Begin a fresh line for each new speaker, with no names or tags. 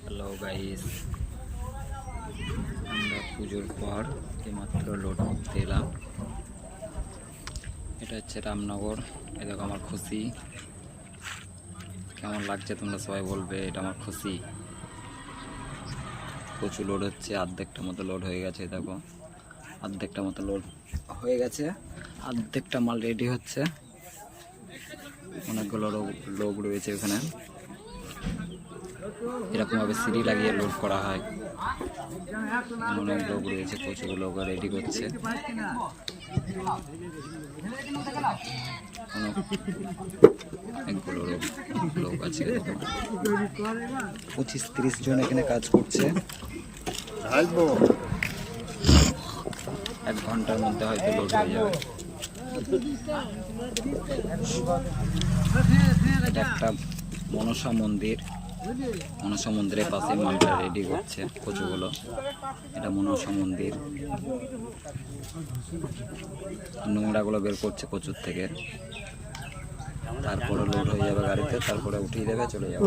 Hello guys, আমরা পুজোর পর এইমাত্র লোড করতে এলাম। এটা হচ্ছে রামনগর। এই দেখো আমার খুশি, কেমন লাগছে তোমরা সবাই বলবে। এটা আমার খুশি। প্রচুর লোড হচ্ছে, অর্ধেকটা মতো লোড হয়ে গেছে। দেখো অর্ধেকটা মতো লোড হয়ে গেছে, অর্ধেকটা মাল রেডি হচ্ছে। অনেকগুলো লোক রয়েছে ওখানে, এরকমভাবে সিঁড়ি লাগিয়ে লোড করা হয়। অনেক লোক রয়েছে, প্রচুর লোক রেডি করছে। অনেকগুলো লোক আছে, 25-30 জন এখানে কাজ করছে। 1 ঘন্টার মধ্যে হয়তো লোড হয়ে যাবে। এটা একটা মনসা মন্দির, মনসা মন্দিরের পাশে মালটা রেডি করছে কচুগুলো। এটা মনসা মন্দির। নোংরাগুলো বের করছে কচুর থেকে, তারপরে লোড হয়ে যাবে গাড়িতে, তারপরে উঠিয়ে দেবে, চলে যাবে।